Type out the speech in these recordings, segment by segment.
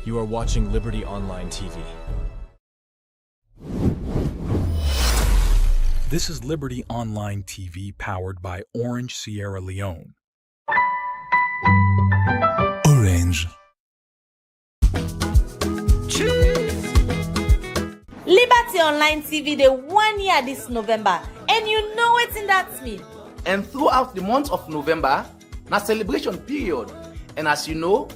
You are watching Liberty Online TV. This is Liberty Online TV powered by Orange Sierra Leone. Orange. Liberty Online TV, the 1 year this November, and you know what's in that mean. And throughout the month of November, na celebration period. And as you know,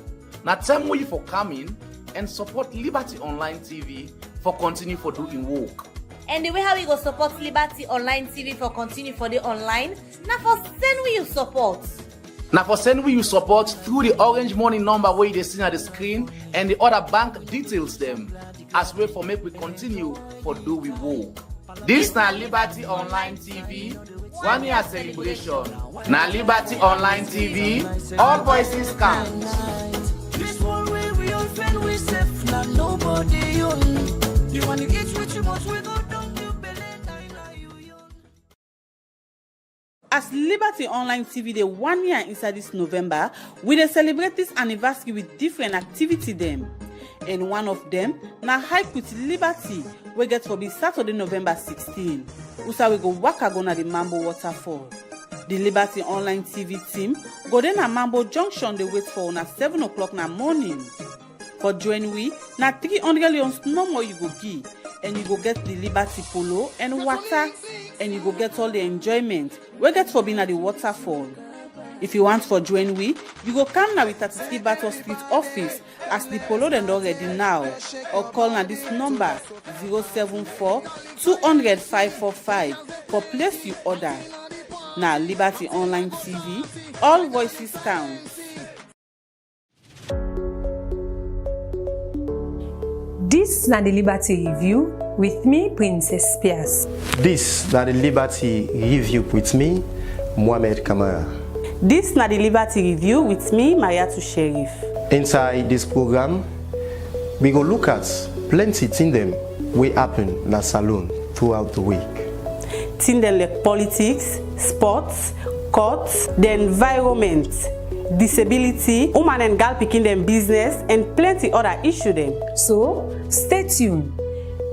na time where you for coming and support Liberty Online TV for continue for doing work. And the way how we go support Liberty Online TV for continue for the online, na for send we you support. Now for send we you support through the Orange Money number where you see on the screen and the other bank details them as well for make we continue for do we work. This na Liberty Online TV 1 year celebration. Na Liberty Online TV, all voices count. This one way we all friend we safe, not nobody on. You wanna get what you must, we go down to belly. As Liberty Online TV, the 1 year inside this November, we dey celebrate this anniversary with different activity them. And one of them, na hike with Liberty, we get for be Saturday, November 16. Usa we go waka go na the Mambo waterfall. The Liberty Online TV team go then at Mambo Junction, they wait for una 7 o'clock na morning. For join we, na 300 leons no more you go give, and you go get the Liberty Polo and water, and you go get all the enjoyment we get for being at the waterfall. If you want for join we, you go come now with 33 Battle Street office as the polo then already now, or call na this number 074 200 545 for place you order. Now Liberty Online TV, all voices count. This na the Liberty Review with me, Princess Spears. This na the Liberty Review with me, Mohamed Kamara. This na the Liberty Review with me, Mariatu Sheriff. Inside this program, we go look at plenty things them we happen in the salon throughout the week. Things like politics, sports, courts, the environment, disability, woman and girl picking them business, and plenty other issue them. So stay tuned.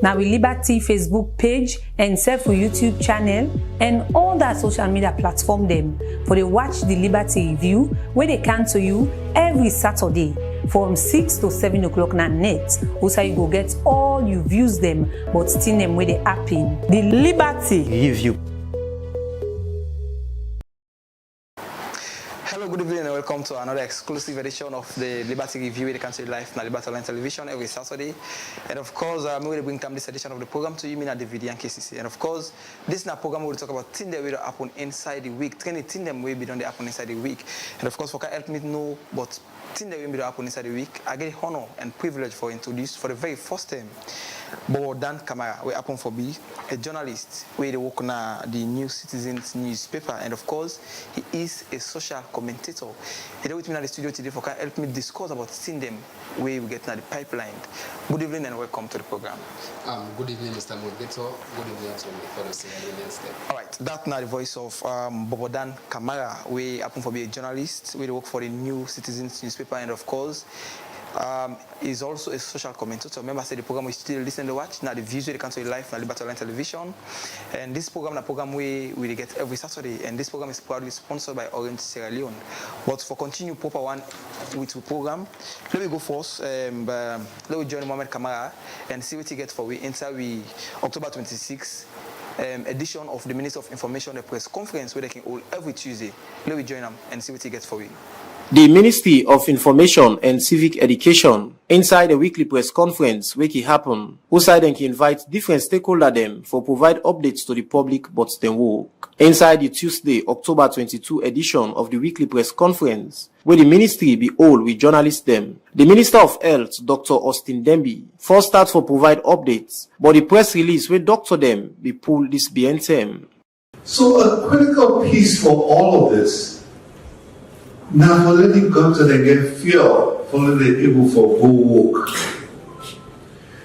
Now we Liberty Facebook page and self YouTube channel and all that social media platform them for they watch the Liberty Review where they come to you every Saturday from 6 to 7 o'clock na net. Also you go get all you views them but still them where they happen. The Liberty Review. Hello, good evening and welcome to another exclusive edition of the Liberty Review with the Country Life on Liberty Online Television every Saturday. And of course, I'm going to bring this edition of the program to you, Mina David and KCC. And of course, this is a program where we talk about things that will happen inside the week, things that will be done happen inside the week. And of course, for help me know but things that will happen inside the week, I get honor and privilege for introduce for the very first time Bobodan Kamara, we happen for be a journalist where they work on the New Citizens newspaper, and of course he is a social commentator. He's with me in the studio today for help me discuss about seeing them where we get now the pipeline. Good evening and welcome to the program. Good evening, Mr. Mogato. Good evening to my fellow civilians. All right, that's now the voice of Bobodan Kamara, we happen for be a journalist where they work for the New Citizens newspaper, and of course is also a social commentator. Remember, I said the program we still listen to watch. Now the views we can see live on Liberty Online Television. And this program, the program we get every Saturday. And this program is proudly sponsored by Orange Sierra Leone. But for continue proper one with the program, let me go first. Let me join Mohamed Kamara and see what he gets for we inside we October 26th. Edition of the Minister of Information, the press conference where they can hold every Tuesday. Let me join them and see what he gets for we. The Ministry of Information and Civic Education inside a weekly press conference where it happen, outside and invite different stakeholders them for provide updates to the public but then work. Inside the Tuesday, October 22 edition of the weekly press conference, where the ministry be all with journalists them, the Minister of Health, Dr. Austin Demby, first start for provide updates, but the press release where Dr. Dem be pulled this BNTM. So a critical piece for all of this. Now, for letting go to them get fuel, for letting people for go walk.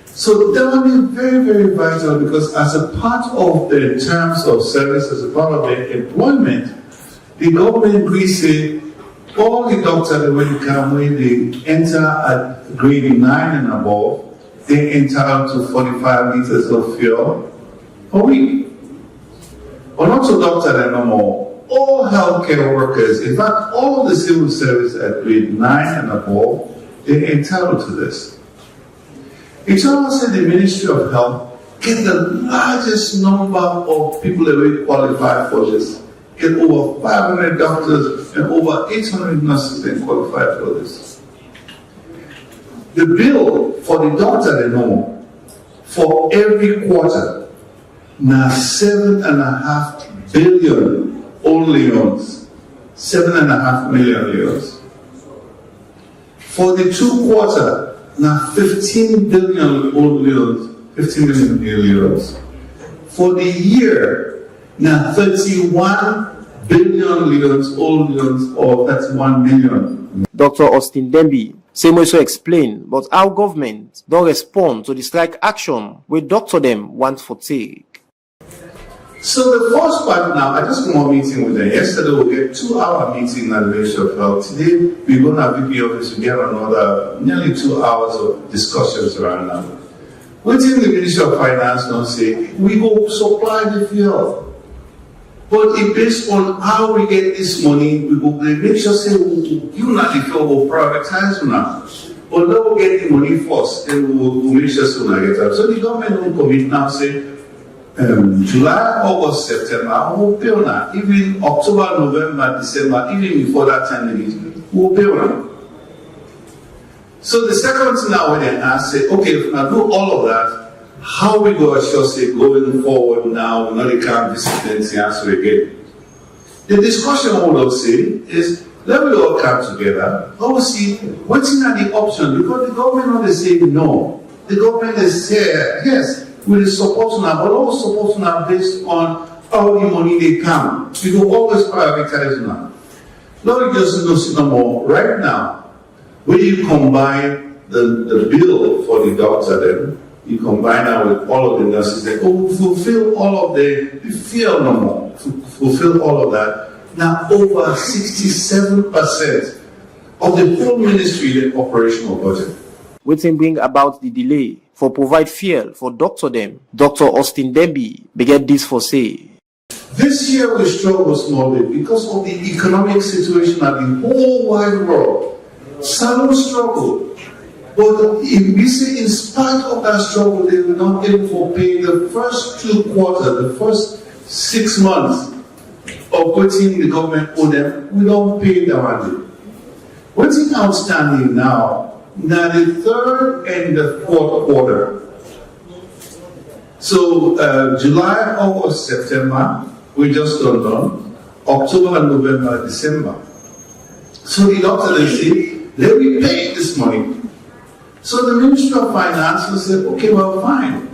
So that will be very, very vital because as a part of the terms of service, as a part of the employment, the government agrees say, all the doctors when they enter at grade 9 and above, they entitled to 45 liters of fuel a week. But not to doctors anymore. All healthcare workers, in fact, all of the civil service at grade 9 and above, they're entitled to this. It's also the Ministry of Health get the largest number of people that will qualify for this. Get over 500 doctors and over 800 nurses that qualify for this. The bill for the doctor they know for every quarter now 7.5 billion only leons, 7.5 million leons. For the 2 quarter now 15 billion old leons. 15 million euros. For the year, now 31 billion leons, old leons, or 31 million. Dr. Austin Demby same also explain about how government don't respond to the strike action where doctor them want for take. So the first part now, I just come on meeting with them. Yesterday we get 2-hour meeting at the Ministry of Health. Today we're going to VP office to get another nearly 2 hours of discussions around that. Within the Ministry of Finance don't say, we go supply the fuel. But it based on how we get this money, we go make sure say, you not the fuel, we'll privatize now. But now we'll get the money first, and we'll make sure so we get up. So the government will commit now, say, July, August, September, we'll pay on that. Even October, November, December, even before that time, we'll pay on that. So the second thing now when they ask, say, okay, if I do all of that, how we go assure say going forward now, we know they can't discipline the answer again. The discussion we will say is let we all come together, how we see what's in the option, because the government not say no. The government is say yes, we will support now, but all support now based on how the money they come. We will always prioritize now. Now we just don't see no more right now. When you combine the bill for the doctor, then you combine that with all of the nurses, they fulfill all of the fear no more, fulfill all of that. Now over 67% of the whole ministry the operational budget. Wetin bring about the delay for provide fuel for doctor them. Dr. Austin Demby began this for say. This year we struggle small bit because of the economic situation of the whole wide world. Salon struggled, but we say in spite of that struggle, they were not able to pay the first 2 quarters, the first 6 months of putting the government owed them. We don't pay the money. What's outstanding now the 3rd and the 4th quarter. So July, August, September, we just done. October, November, December. So the doctor they say, let me pay this money. So the Ministry of Finance will say, okay, well, fine.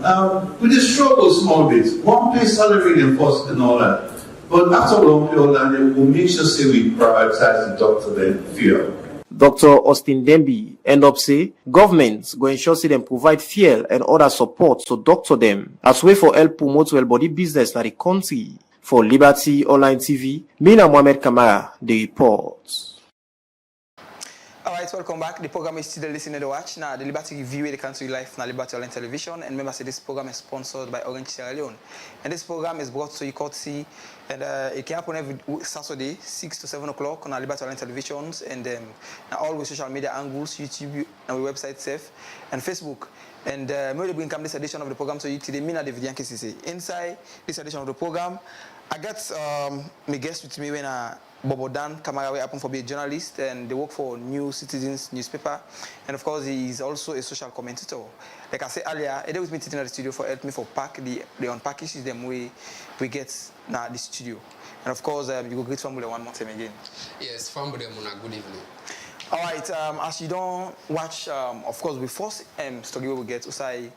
We just struggle small bit. One pay salary and first and all that. But after we don't pay all that, we'll make sure say we prioritize the doctor then fuel. Dr. Austin Demby end up say, governments go ensure say them provide fuel and other support to doctor them as way for help promote well body business in the country. For Liberty Online TV, Mina Mohamed Kamara, the report. Alright, welcome back. The program is still listening to watch. Now, the Liberty Review, the country life, now Liberty Online Television. And remember, this program is sponsored by Orange Sierra Leone. And this program is brought to you courtesy, and it can happen every Saturday, 6 to 7 o'clock on our Liberty Online Televisions. And now all with social media angles, YouTube, and our website, safe, and Facebook. And we bring this edition of the program to you today. Me and David Yankee. Inside this edition of the program, I got my guest with me when Bobo Dan Kamara, we happen for be a journalist and they work for New Citizens newspaper, and of course he is also a social commentator. Like I said earlier, he was me sitting at the studio for help me for pack the unpack issues them we get now the studio. And of course you go greet family one more time again. Yes, family good evening. All right, as you don't watch, of course we first story we get Usai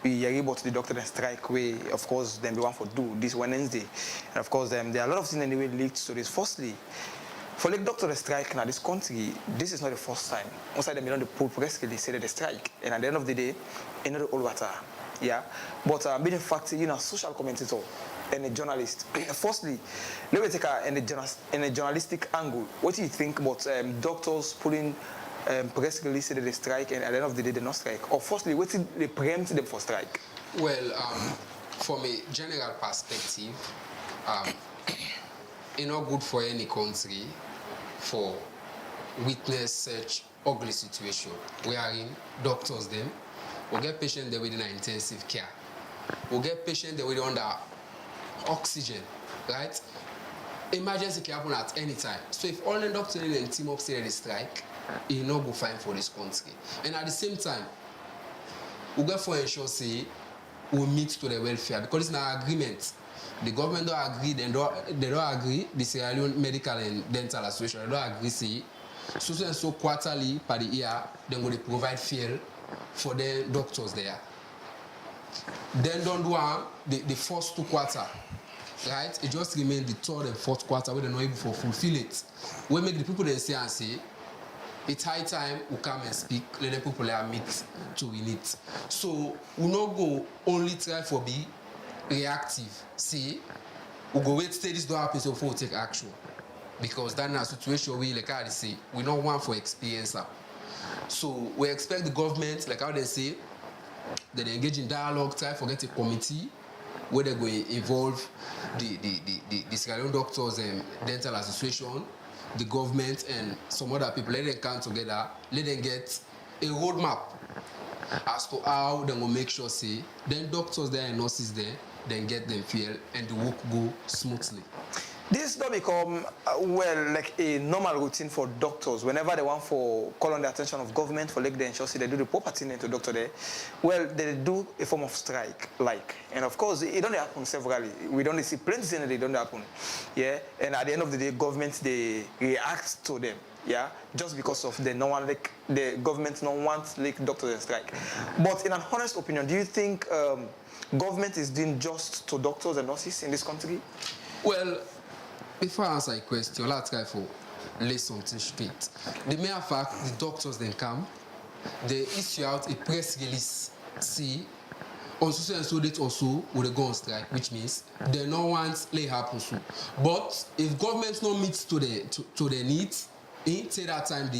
we are able to the doctor and strike way, of course, then we want to do this Wednesday. And of course, there are a lot of things anyway linked to this. Firstly, for the doctor to strike now, this country, this is not the first time. Most of them, the Pope press release said that they strike. And at the end of the day, another all water. Yeah. But being a fact, social commentator, and a journalist. Firstly, let me take a journalistic angle. What do you think about doctors putting press release that they strike and at the end of the day they not strike? Or firstly, what did they preempt them for strike? Well, from a general perspective, it's not good for any country for witness such ugly situation wherein doctors them will get patients there within intensive care. We'll get patients there within under oxygen, right? Emergency can happen at any time. So if all the doctors and team up say they strike, it will not go fine for this country. And at the same time, we'll get for ensure say we'll meet to the welfare because it's an agreement. The government don't agree, they don't agree, the Sierra Leone Medical and Dental Association, they don't agree, say, so and so quarterly per the year, then go to provide fuel for the doctors there. Then don't do the first 2 quarters, right? It just remains the 3rd and 4th quarter where they're not able to fulfill it. We make the people then say and say, it's high time we come and speak, let the people meet to win it. So we not go only try for be reactive. See, we go wait till this don't happen so before we take action. Because that's a situation where, like I say, we don't want for experience. So we expect the government, like how they say, that they engage in dialogue, try to get a committee where they're going to involve the Sierra Leone Doctors and Dental Association, the government, and some other people. Let them come together, let them get a roadmap as to how they will make sure, say, then doctors there and nurses there, then get them fuel and the work go smoothly. This don't become, like a normal routine for doctors. Whenever they want for call on the attention of government for like the ensure they do the proper thing to doctor there, well, they do a form of strike, like. And of course, it don't happen severally. We don't see plenty of things that don't happen. Yeah, and at the end of the day, government, they react to them. Yeah, just because of the government don't want like doctors to strike. But in an honest opinion, do you think government is doing just to doctors and nurses in this country? Well, before I answer your question, let's try to lay something straight. The mere fact the doctors then come, they issue out a press release, see, on so and so date or so will they go on strike, which means they don't want lay happen soon. But if government not meets to their needs, say that time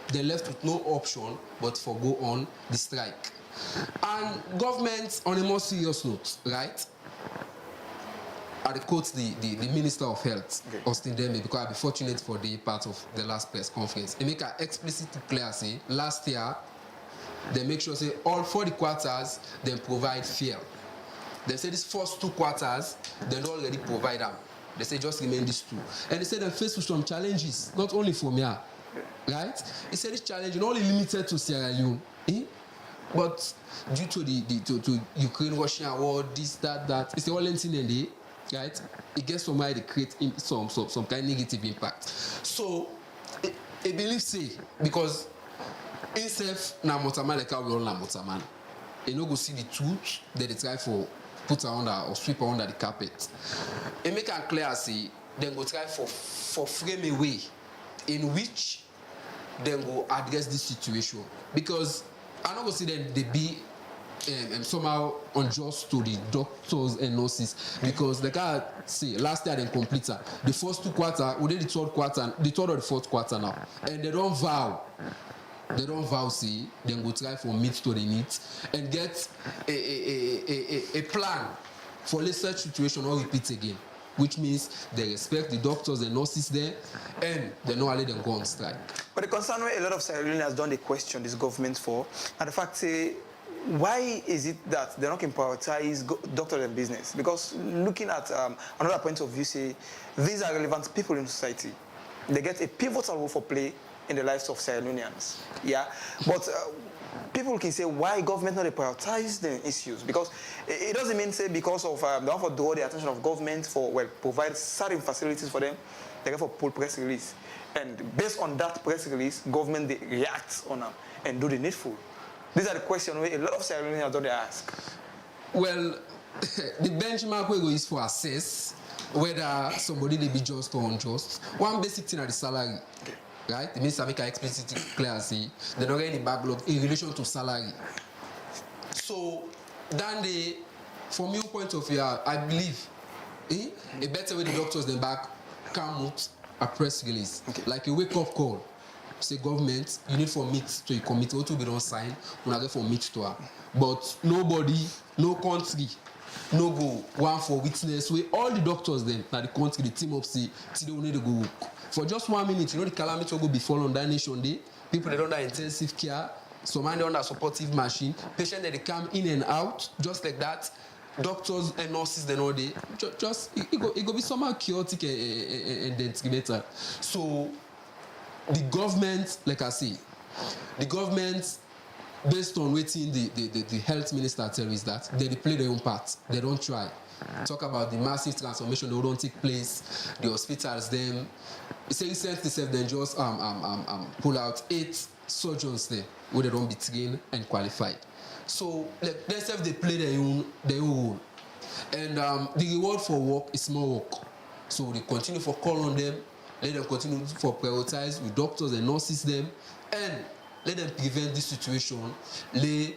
they left with no option but for go on the strike. And government, on a more serious note, right? I quote the Minister of Health, okay, Austin Demme, because I'll be fortunate for the part of the last press conference. He make it explicitly clear, say, last year, they make sure, say, all 40 quarters, they provide fuel. They say these first 2 quarters, they don't already provide them. They say just remain these 2. And they say they're faced with some challenges, not only from here, right? He said this challenge is not only limited to Sierra Leone, but due to the Ukraine-Russian war, this, that, it's the only thing in there. Right? It gets somewhere to create some kind of negative impact. So, I believe say because itself na motaman like how we all na motaman. You no go see the truth that they try for put under or sweep under the carpet. It make it clear say then go try for frame a way in which they go address this situation because I don't go see them they be somehow unjust to the doctors and nurses because like I say last year they completed the first 2 quarters, we did the 3rd quarter, the 3rd or the 4th quarter now, and they don't vow say they go try for meet to the needs and get a plan for this such situation or repeat again, which means they respect the doctors and nurses there and they don't let them go on strike. But the concern where a lot of Sierra Leoneans don't they question this government for, and the fact say why is it that they're not going to prioritize doctors and business? Because looking at another point of view, say these are relevant people in society. They get a pivotal role for play in the lives of Sierra Leoneans. Yeah, but people can say why government not prioritize the issues because it doesn't mean say because of they want to draw the attention of government for provide certain facilities for them. They get for pull press release, and based on that press release, government they react on them and do the needful. These are the questions a lot of Sierra Leoneans don't ask. Well, the benchmark we go is for assess whether somebody may be just or unjust. One basic thing are the salary, right? It means I make an explicitly clear say they don't get any backlog in relation to salary. So, then from your point of view, I believe A better way the doctors then back come out a press release, like a wake-up call. Say government, you need for meet to a committee, what will be don't sign, when I get for meet to her. But nobody, no country, no go one for witness. We all the doctors then, now the country, the team up see, they will need to go work. For just 1 minute, you know the calamity will go before on that nation day. People they under intensive care, some man under supportive machine, patients that they come in and out, just like that. Doctors and nurses then all day. Just it go be somehow chaotic and better. So the government, like I say, the government, based on waiting the health minister tell is that they play their own part. They don't try. Talk about the massive transformation that don't take place, the hospitals, them. It's recently they just pull out 8 surgeons there where they don't be trained and qualified. So like they play their own role. And the reward for work is more work. So they continue for call on them. Let them continue for prioritize with doctors and nurses them, and let them prevent this situation, lead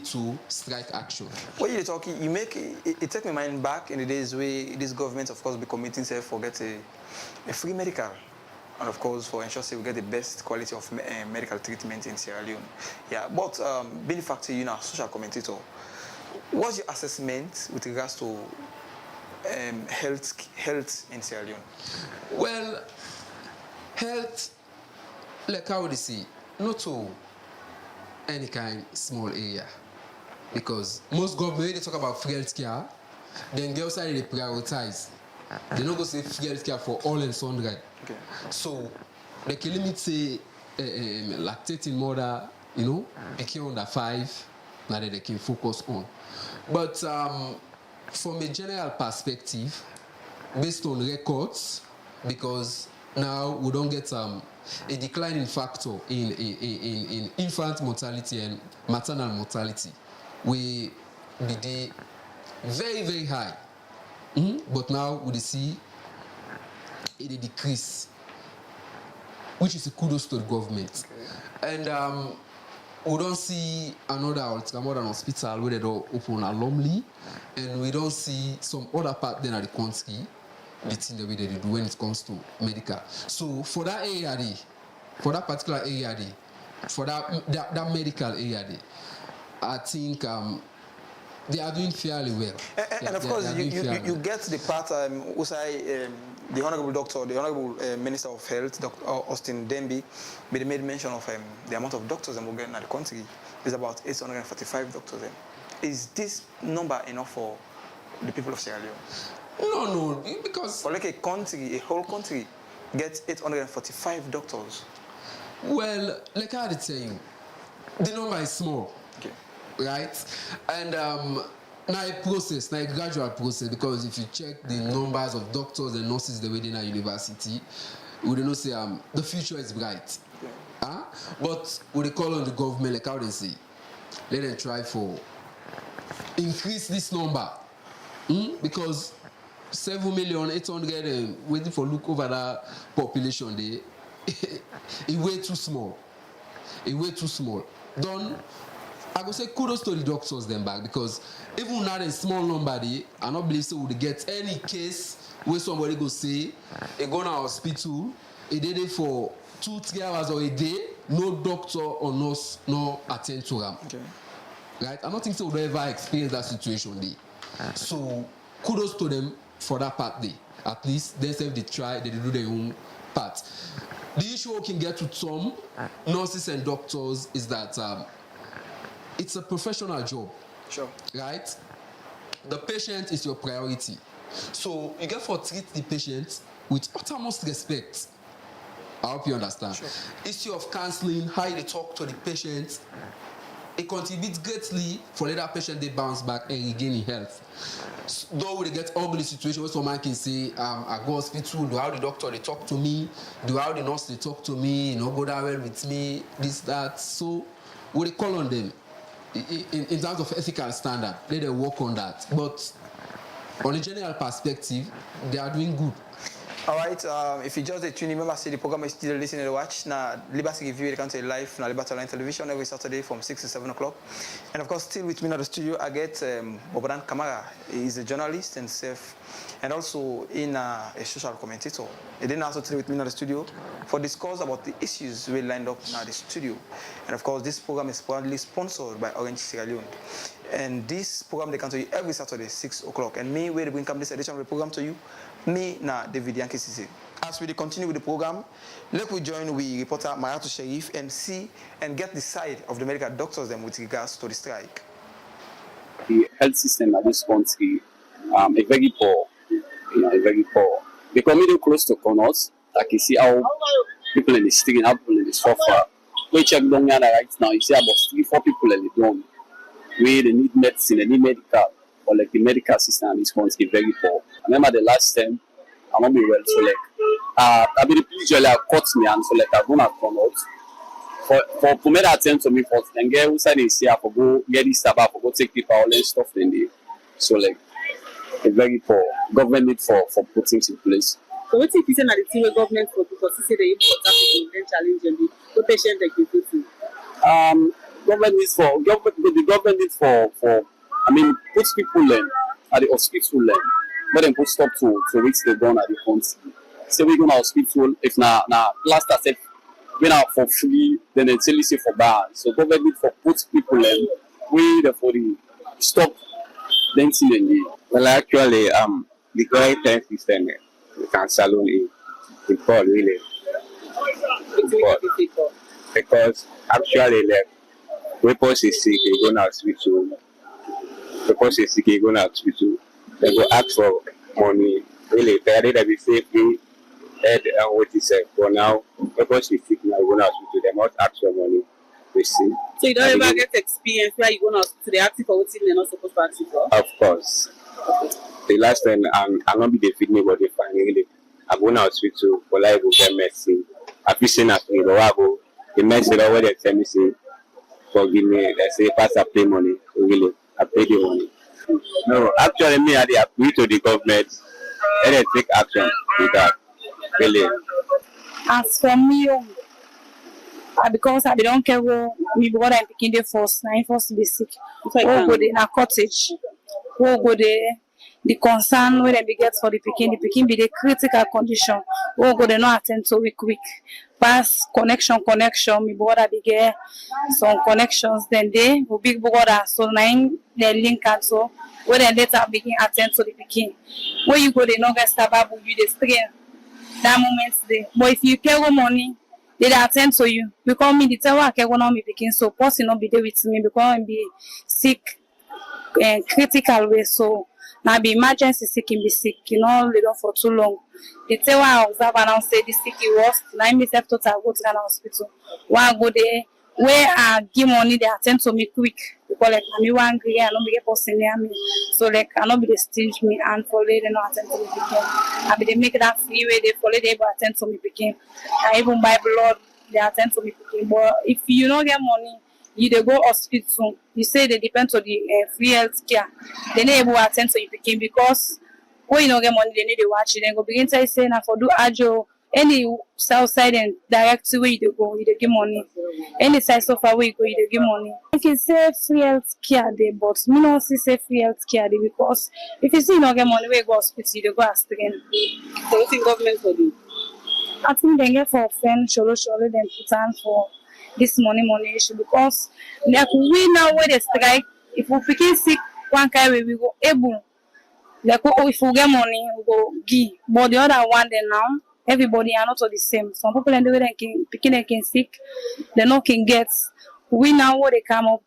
to strike action. When you're talking, you make it take my mind back in the days where this government, of course, be committing self for get a free medical, and of course for ensure we get the best quality of medical treatment in Sierra Leone. Yeah, but being fact, you know, social commentator, what's your assessment with regards to health in Sierra Leone? Well, health, like how would you say, not to any kind small area, because most government, they talk about free health care, then they also they prioritize. They don't go say free health care for all and sundry. Okay. So they can limit say lactating mother, picking under 5, now that they can focus on. But from a general perspective, based on records, because now we don't get a declining factor in infant mortality and maternal mortality. We be very, very high. But now we see a decrease, which is a kudos to the government. Okay. And we don't see another ultramodern hospital where they don't open alumni, and we don't see some other part then at the country between the way they do when it comes to medical. So for that area, for that particular area, for that medical area, I think they are doing fairly well. And of course, you get the part the Honorable Doctor, the Honorable Minister of Health, Dr. Austin Dembi, made mention of the amount of doctors that we're getting at the country is about 845 doctors. Is this number enough for the people of Sierra Leone? No, because... For like a whole country, gets 845 doctors. Well, like I had tell you, the number is small. Okay. Right? And now a process, now a gradual process, because if you check the numbers of doctors and nurses the within a university, we don't say the future is bright. Yeah. But we call on the government, like how they say, let them try for increase this number. Because 7,800,000 waiting for look over that population there, it's way too small. It's way too small. I go say kudos to the doctors then back, because even now a small number there, I don't believe so would get any case where somebody go say, they go to hospital, they did it for 2-3 hours or a day, no doctor or nurse no attend to them. Okay. Right? I don't think so would ever experience that situation there. So kudos to them for that part there. At least they say they try, they do their own part. The issue we can get to some nurses and doctors is that it's a professional job. Sure. Right? The patient is your priority. So you get to treat the patient with utmost respect. I hope you understand. Sure. Issue of counseling, how you talk to the patient, it contributes greatly for let that patient they bounce back and regain in health. Though we get ugly situation where someone can say, I go hospital, do how the doctor they talk to me, do how the nurse they talk to me, go down well with me, this, that. So we call on them in terms of ethical standard, let them work on that. But on a general perspective, they are doing good. All right, if you just tune in, remember, see the program is still listening to watch. Now, Liberty Review, they can say live, now Liberty Online Television every Saturday from 6 to 7 o'clock. And of course, still with me in the studio, I get Bobodan Kamara. He's a journalist and also in a social commentator. He then also today with me in the studio for discuss about the issues we lined up in the studio. And of course, this program is proudly sponsored by Orange Sierra Leone. And this program, they come to you every Saturday, 6 o'clock. And me, where they bring come this edition of the program to you, me, na David Yankee CC. As we continue with the program, let me join with reporter Mayatu Sharif and see and get the side of the medical doctors them with regards to the strike. The health system at this country is very poor. Very poor. Because middle close to corners, I can see how people in the street, how people in the sofa. We check down here right now, you see about 3-4 people in the dome. Where they need medicine, they need medical, or like the medical system in this country is very poor. I remember the last time I'm not be well, so like I be the police usually caught me and so like I'm gonna come out for me to attend to me first. Then get outside and say I for go get this stuff, for go take people all that stuff in there. So like it's very poor. Government need for put things in place. So what if you say that the team government for because you say the important people then challenge and the patient they can do. Government needs for I mean put people in at the hospital level. But then put stop to reach the gun at the country. So we go to hospital if na last I said we now for free, then they tell you say for bad. So government need for put people in we for the stop dancing in the well actually the current health system we can salon in Paul really. Because actually like when person is sick, they go to hospital. The person is sick, they go to hospital. They go ask for money. Really, they be safely head and what is said. For now, the person is sick now, they go to hospital. They must ask for money. You see. So you don't ever get experience where you go to hospital, they ask for what they're not supposed to ask for? Of course. The last time, I'm not be the feed me, but they finally, I go to hospital for life will get medicine. I feel saying that the medicine where they tell me say, forgive me, they say pass I pay money. Really, I pay the money. No, actually me I agree to the government and they take action with that. Really. As for me, because I don't care what me brother I'm picking the first, now first to be sick. We'll go there in a cottage. We'll go there. The concern where they get for the picking be the critical condition. We'll go there no attend to it quick. Pass connection, me brother be get some connections, then they will big brother, so nine they link out so where they later begin attend to the picking. Where you go, they no get stable you the strain that moment there. But if you carry money, they attend to you. Because me the tell I carry on me picking, so person not be there with me because I be sick and critical way. So now be emergency sick and be sick, they don't for too long. They tell why I observe and say this sick is worse. Now I myself thought I go to the hospital. Why I go there, where I give money, they attend to me quick. Because like I'm angry, I don't be a person near me. So like I don't be the stage me and follow they not attend to me picking. I be they make that free way, they follow they attend to me picking. I even buy blood, they attend to me picking. But if you don't get money, you they go hospital. You say they depend on the free health care. They need to attend to you picking because when you don't get money, they need to watch it. Then go begin to say now for do ajo any south side and direct way you go, you give money. Any side so far where you go, you give money. I can say free health care there, but me not say free health care there because if you see you don't get money, where you go hospital, you go ask again. So what the government will do? I think they get for friend, surely then put on for this money issue because like we now where they strike, if we can sick one kind way we go able. Like if we get money, we go give. But the other one then now, everybody are not all the same. Some people in the way they can sick, they not can get. We now what they come up,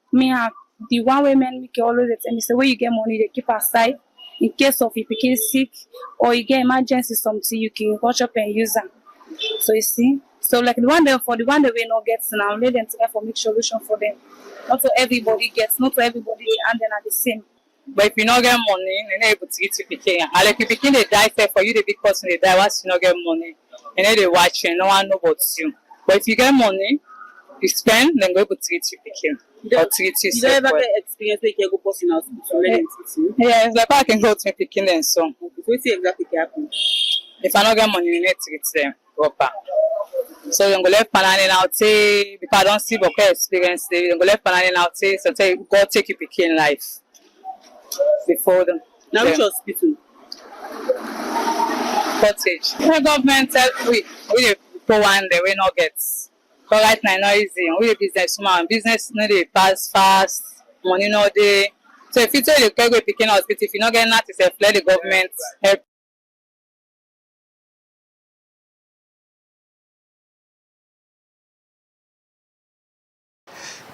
the one women we can always tell me say where you get money, they keep aside in case of if you get sick or you get emergency something, you can watch up and use them. So you see, so like the one that we not get now, let them try for make solution for them. Not to everybody gets, not to everybody and then are the same. But if you not get money, you're not able to get to picking. And like if picking they die for you, the big person they die once you not get money. And then they watch you, no one know about you. But if you get money, you spend, then go able to treat you picking. Or treat you. You don't ever get experience like you go person in hospital, let them treat you. Yeah, it's like I can go to me picking and so. What exactly happen? If I don't get money, you need to treat them proper. So you go left planning out say because I don't see what experience. You go left planning out say so say God take you picking life before them. Now which hospital? Cottage. The government tell we put one day we not get. But right now not easy. We a businessman. Business no dey pass fast. Money no dey. So if you tell the cargo picking hospital, if you not get that, it's a let the government help.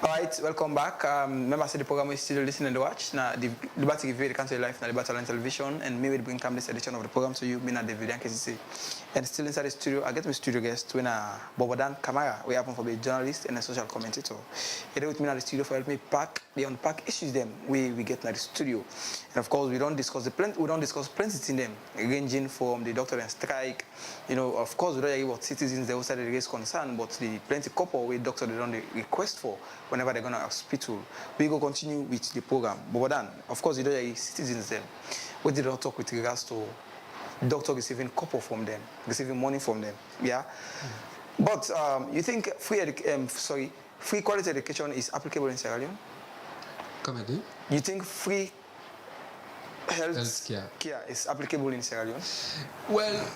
Alright, welcome back. Remember, the program is still listening and watch. Now, the Liberty Give the Country Life, now Liberty Online Television, and maybe bring come this edition of the program to you, me and David and KCC. And still inside the studio, I get my studio guest, when Bobodan Kamara, we happen for be a journalist and a social commentator. He with me in the studio for help me unpack issues them we get in the studio. And of course, we don't discuss plenty in them, ranging from the doctor and strike. You know, of course, we don't hear what citizens they also raise concern, but the plenty couple with doctor they don't request for whenever they're going to hospital. We go continue with the program. Bobodan, of course, you don't hear citizens them. We did not talk with regards to doctor receiving couple from them, receiving money from them. Yeah. But you think free quality education is applicable in Sierra Leone? Come again? You think free health care is applicable in Sierra Leone? Well,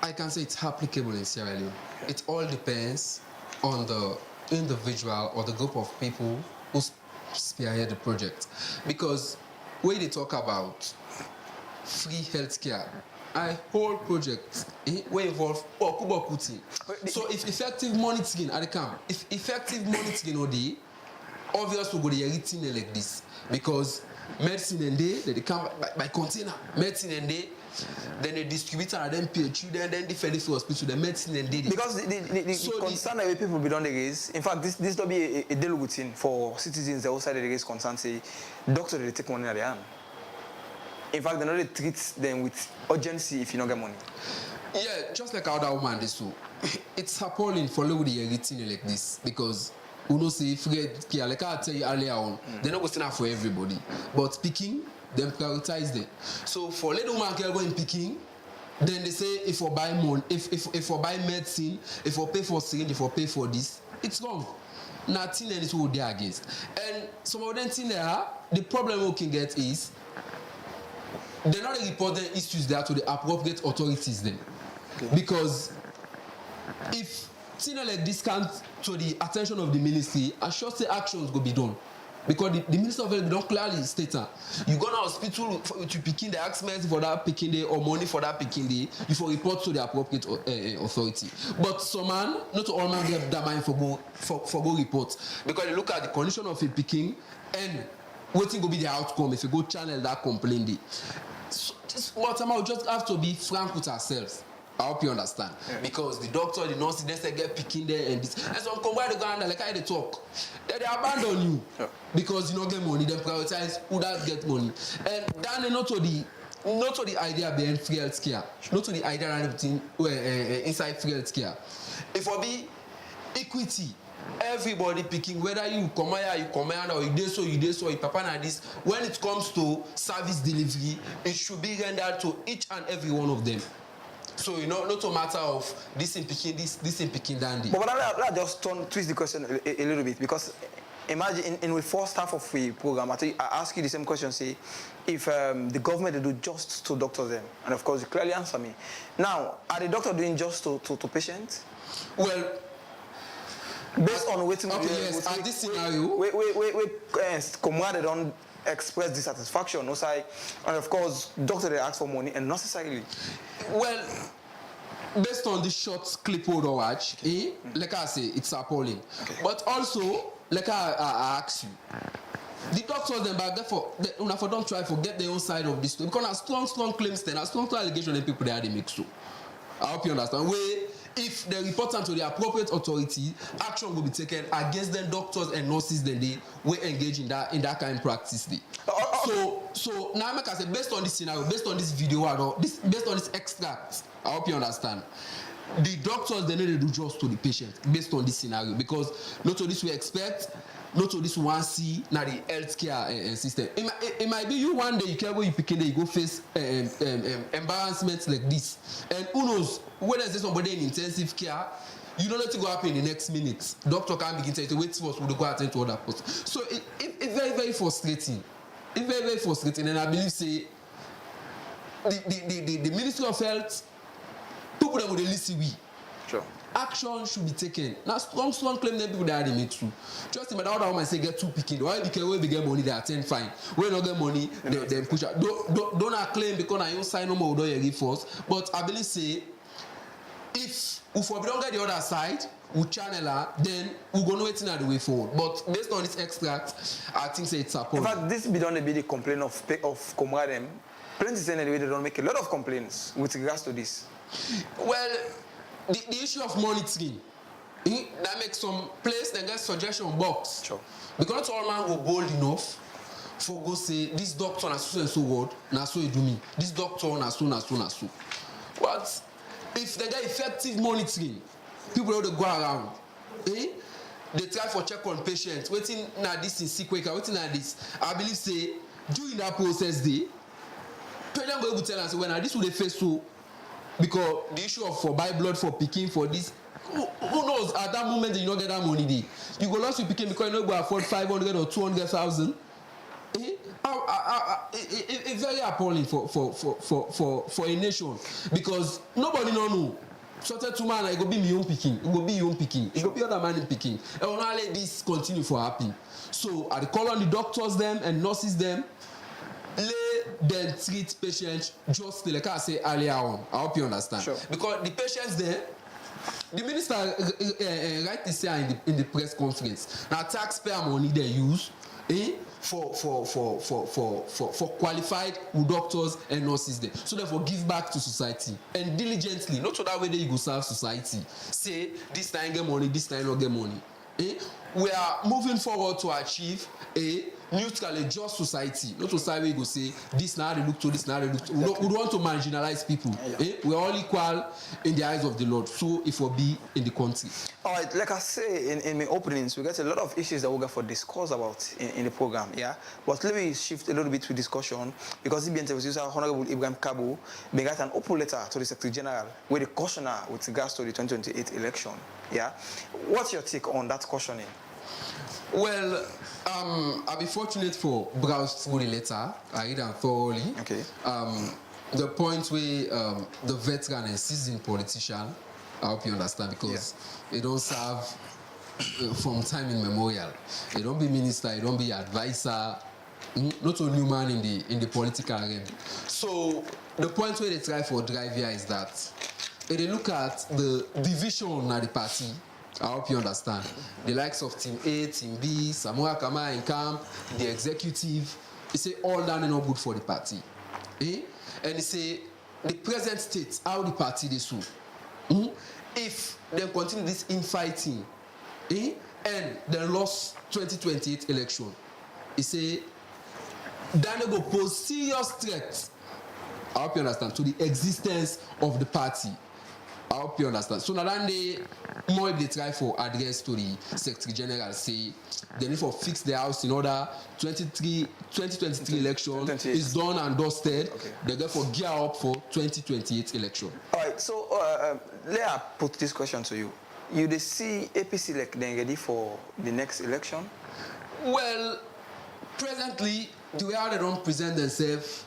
I can say it's applicable in Sierra Leone. It all depends on the individual or the group of people who spearhead the project. Because when they talk about free healthcare, a whole project will involve Bokubokuti. So if effective monitoring at the camp, if effective monitoring or the obviously we go to written like this, because medicine and they come by container, medicine and then the distributor and then PHU, then the federal hospital, the medicine and they. Because the concern that people be done raise, in fact, this will be a daily routine for citizens outside the raise concern say, doctor they take money at the hand. In fact, they not treat them with urgency if you don't get money. Yeah, just like how that woman did so. It's appalling for look the written like this because who knows say forget care like I tell you earlier on, they're not going to for everybody. But picking, them prioritize them. So for little man can go in picking, then they say if I buy money, if I buy medicine, if I pay for syringe, if I pay for this, it's wrong. Nothing and it's what they're against. And some of them things there, the problem we can get is they're not reporting issues there to the appropriate authorities then. Okay. Because if things like this come to the attention of the ministry, I sure say actions will be done. Because the Minister of Health don't clearly state that you go to hospital to picking the ask medicine for that picking day or money for that picking day, you for report to the appropriate authority. But some man, not all man get that mind for go report. Because they look at the condition of a picking and waiting will be the outcome if you go channel that complaint day. So what we just have to be frank with ourselves. I hope you understand. Yeah. Because the doctor, the nurse, they get picking there and this. And some come by the ground like how they talk. They abandon you. Yeah. Because you don't get money, they prioritize who that get money. And then not to the idea behind free health care. Not to the idea inside free health care. If I be equity, everybody picking, whether you come here, or you do so, you papa na this. When it comes to service delivery, it should be rendered to each and every one of them. So you know, not a matter of this in picking this in picking dandy. But I just twist the question a little bit because imagine in the first half of the program, I ask you the same question. Say, if the government they do just to doctors them, and of course you clearly answer me. Now, are the doctors doing just to patients? Well. Based on waiting, yes, at this scenario, comrade don't express dissatisfaction, and of course, doctor they ask for money, and not necessarily. Well, based on this short clip or watch, like I say, it's appalling. Okay. But also, like I ask you, the doctors them back therefore don't try to get their own side of this story because strong claims then, strong allegations and people they are the mix too. I hope you understand. If they report them to the appropriate authority, action will be taken against them doctors and nurses then they will engage in that kind of practice. So now I say based on this scenario, based on this video, based on this extract, I hope you understand. The doctors they need to do just to the patient based on this scenario because not only we expect not to this one see now the healthcare system. It might be you one day you care where you picking you go face embarrassment like this, and who knows whether there's somebody in intensive care. You don't know to go happen in the next minute. Doctor can't begin to wait for us to go attend to other person. So it's very, very frustrating. It's very, very frustrating. And I believe say the Ministry of Health, people that would listen we. Sure. Action should be taken. Now strong claim them people that are the true. Just in my other woman say get 2 picking. Why because when they get money they attend fine. When not get money they push out. Don't claim because I don't sign no more do you force. But I believe say if we don't get the other side, we channel her, then we're going to wait in the way forward. But based on this extract, I think say it's a point. In fact, this be done a bit the complaint of Comradem. Plenty say anyway they don't make a lot of complaints with regards to this. Well, the issue of monitoring, that makes some place then get suggestion box. Sure. Because not all man go bold enough for go say this doctor na so and so word, na so you do me. This doctor na so. But if they get effective monitoring, people don't go around. They try for check on patients. Waiting na this in sick wake, waiting na this. I believe say during that process day, parents go able to tell us when this will they face so because the issue of for buy blood for picking for this. Who knows at that moment you don't get that money day. You go lost with picking because you don't go afford 500 or 200,000. It's very appalling for a nation because nobody know. Certain two man, it go be me own picking, it go be your own picking, it go be other man in picking. And we'll not let this continue for happen. So I call on the doctors them and nurses them, let them treat patients just like I say earlier on. I hope you understand. Sure. Because the patients there, the minister rightly say in the press conference, now taxpayer money they use for qualified doctors and nurses there. So therefore give back to society and diligently, not so that way you go serve society. Say this time get money, this time not get money. We are moving forward to achieve a neutral, a just society. Not to say we go say this now they look to this now they look to. We don't want to marginalize people. We are all equal in the eyes of the Lord. So it will be in the country. All right, like I say in my openings, we get a lot of issues that we got for discuss about in the program, yeah. But let me shift a little bit to discussion because the interview Honorable Ibrahim Kabu they got an open letter to the Secretary General with a cautionary with regards to the 2028 election, yeah. What's your take on that cautioning? Well, I'll be fortunate for browse through the letter. I read them thoroughly. Okay. The point where the veteran and seasoned politician, I hope you understand, because they don't serve from time immemorial. They don't be minister, they don't be advisor, not a new man in the political arena. So the point where they try for drive here is that if they look at the division of the party, I hope you understand. The likes of Team A, Team B, Samoa Kama in camp, the executive, they say all that and not good for the party. And they say the present state, how the party they so. If they continue this infighting, and they lost 2028 election, they say that they go pose serious threat, I hope you understand, to the existence of the party. I hope you understand. So now they more if they try for address to the Secretary General, say they need to fix the house in order 2023 election is done and dusted. Okay. They therefore gear up for 2028 election. All right, so let me put this question to you. You they see APC like they ready for the next election? Well, presently the way how they don't present themselves,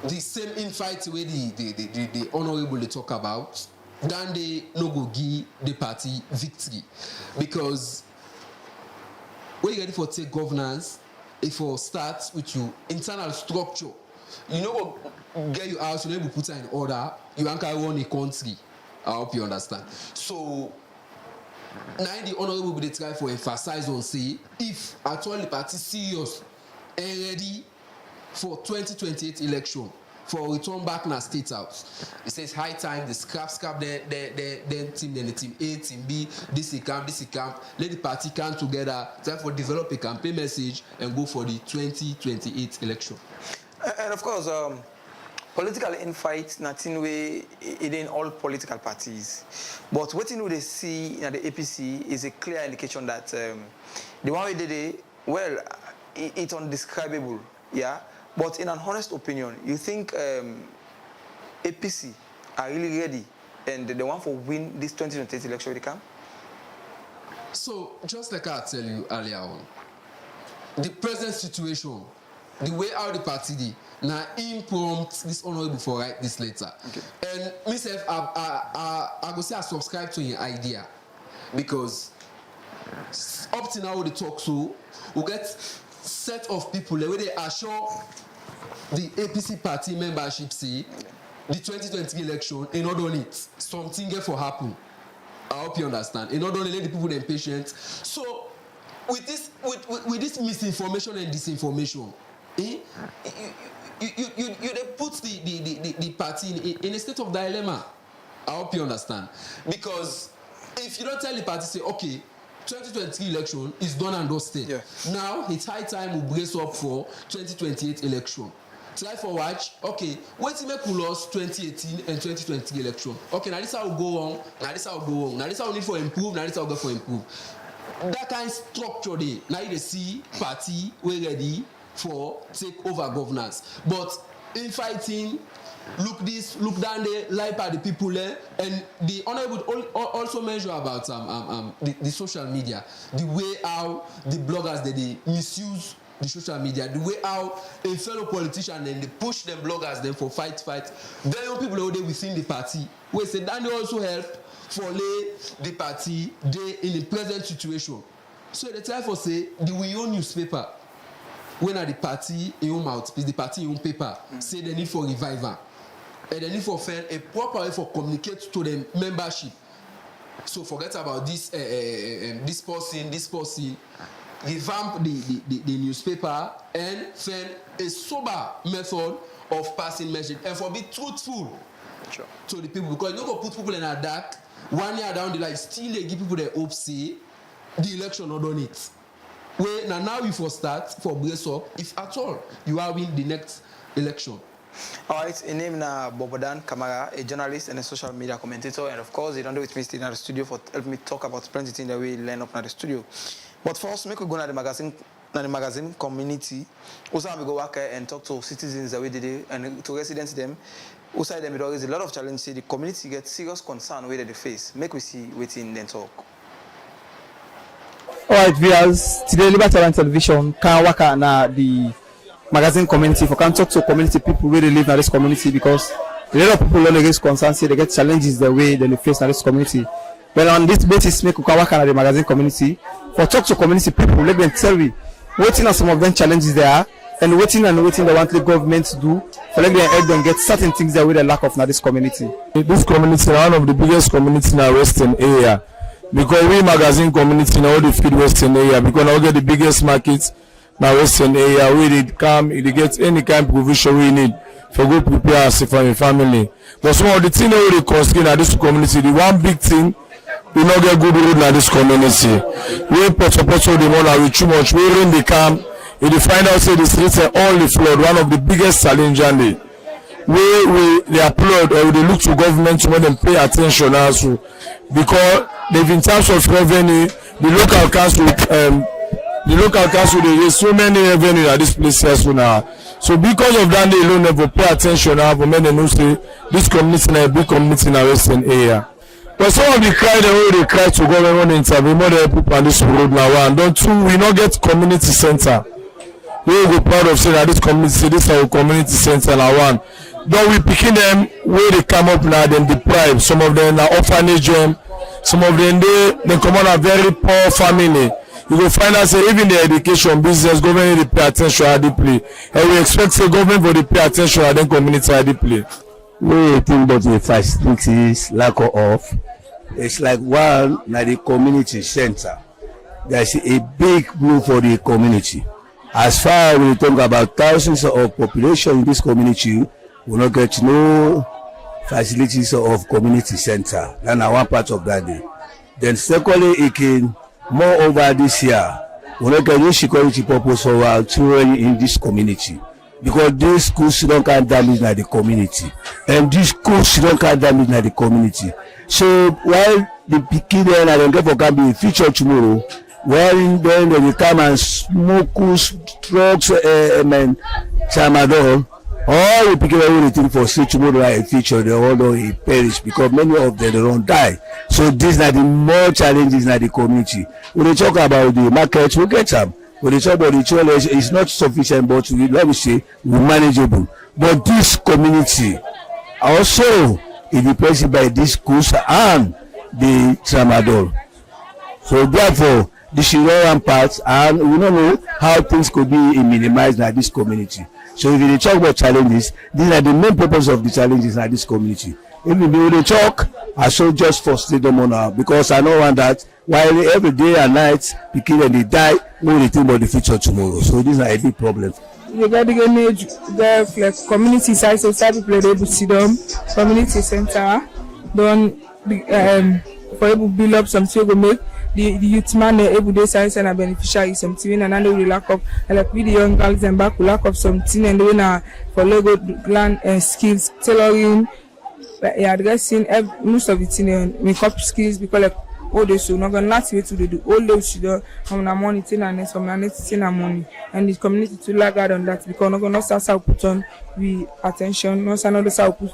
the same infight way the honorable they talk about, then they no go give the party victory. Because when you ready for take governance, if you start with your internal structure, you know get your house, you know put it in order, you can run a country. I hope you understand. So now the honorable they try for emphasize on say if at all the party serious and ready for 2028 election for return back na state house. It says high time the scrap then team, then the team A, team B, this camp. Let the party come together, therefore develop a campaign message and go for the 2028 election. And of course, political infight, nothing way in all political parties. But what you they see in the APC is a clear indication that the one way they did, well, it's undescribable, yeah. But in an honest opinion, you think APC are really ready and the one for win this 2020 election will come? So, just like I tell you earlier on, the present situation, the way how the party did, now imprompt this honorable for write this letter. Okay. And myself, I go say I subscribe to your idea because up to now the talk so we get set of people where they assure the APC party membership say the 2020 election in not only it something get for happen. I hope you understand. In not only let the people impatient. So with this misinformation and disinformation, you put the party in a state of dilemma. I hope you understand. Because if you don't tell the party, say, okay, 2020 election is done and dusted. Yeah. Now it's high time we brace up for 2028 election. Try for watch. Okay, wait till make we lost 2018 and 2020 election. Okay, now this how we go on. Now this how we go on. Now this how we need for improve. Now this how we go for improve. That kind of structure there. Now you see party we ready for take over governance. But in fighting, look this, look down there, lie by the people there, and the honorable also measure about the social media, the way how the bloggers they misuse the social media, the way how a fellow politician and they push them bloggers them for fight. Very young people out there within the party. We say that they also help for lay the party they in the present situation. So the time for say the we own newspaper. When are the party in your mouthpiece, the party in your paper, say they need for revival. And they need for find a proper way for communicate to the membership. So forget about this person, revamp the newspaper and find a sober method of passing message and for be truthful to the people, because you don't go put people in a dark 1 year down the line, still they give people the hope say the election not done it. Well, now you for start for brace up if at all you are win the next election. All right, in name na Bobodan Kamara, a journalist and a social media commentator, and of course, he don't do with me still in the studio for help me talk about plenty things that we learn up in the studio. But first, make we go to the magazine community. Also, we go work and talk to citizens that we did and to residents them. Also, them there is a lot of challenges. The community gets serious concern where they face. Make we see within then talk. Alright, viewers, today Liberty Online Television can work na the magazine community for can talk to community people where they live in this community, because a lot of people don't get concerns, say they get challenges the way they face in this community. But on this basis, make we can work na the magazine community for talk to community people, let them tell me waiting on some of them challenges they are and waiting they want the government to do for let them help them get certain things that we the lack of na this community. This community is one of the biggest communities in our western area. Because we magazine community now the feed western area, because now get the biggest markets now western area where they come, they get any kind of provision we need for go prepare us for your family. But some of the things that we consider in this community, the one big thing, we not get good road in this community. We put the money with too much. We when they come, they find out say the streets are all the flood, one of the biggest challenge and they applaud or they look to government to make them pay attention also, because they've in terms of revenue, the local council they raise so many revenue at this place here so now. So because of that, they don't never pay attention now for many know say this community is a big community in our western area. But some of the cry they cry to government intervene more than people on this road now. And don't two, we not get community center. We will be proud of saying that this is our community center now one. Don't we picking them where they come up now, then deprive. Some of them are orphanage them. Some of them they come on a very poor family. You will find out say even the education business government they pay attention deeply. And we expect the government for the pay attention and then community deeply. We think that the facilities lack of. It's like one na the community center. There's a big move for the community. As far as we talk about thousands of population in this community, we not get no facilities of community center. That's one part of that day. Then secondly, it can more over this year, we not get no security purpose for our children in this community. because these schools don't can damage na the community, and these schools don't can damage na the community. So while the pikin dem and dem get for can be a future tomorrow, when then they will come and smoke drugs and tramadol, all the people wey dey think for say tomorrow na a future, they all don perish because many of them don die. So these are the more challenges na the community. When they talk about the market, we get am. When they talk about the challenge, it's not sufficient, but we let me say we manageable. But this community also is depressed by these schools and the tramadol. So therefore, this should run rampant, and we don't know how things could be minimized in this community. So if you talk about challenges, these are the main purpose of the challenges in this community. If we dey talk, I should just frustrate them on now, because I know one that while every day and night pikin dey die, we dey think about the future tomorrow. So these are a big problem. You get the image, the like community side, so side people dey able to see them, community center, don for able to build up something go make the youth man able to science and beneficiary something and then we lack of like with the young girls and back we lack of something and then for Lego land skills tailoring, addressing most of it in makeup skills because like all they so not gonna not wait to do all those should do from the money thing and from the next thing and money and the community to lag out on that because not gonna start put on we attention not another start put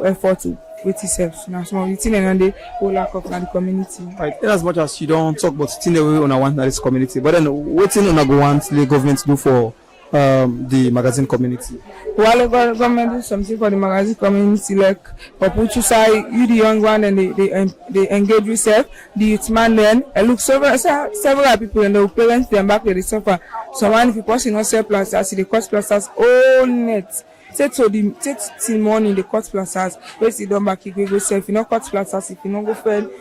effort to with itself. Now some of the thing and they all lack of the community. Right. In as much as you don't talk about thing the way on want this community, but then what thing on go want the government do for the magazine community? While the government do something for the magazine community, like for put you say you the young one and they engage yourself, the youth man then look several people and the parents them back they suffer. Someone if you person not sell plasters, the cost plasters all net. Take till morning the cut plasters. Where see done back you go sell. If you not cut plasters, if you not go fail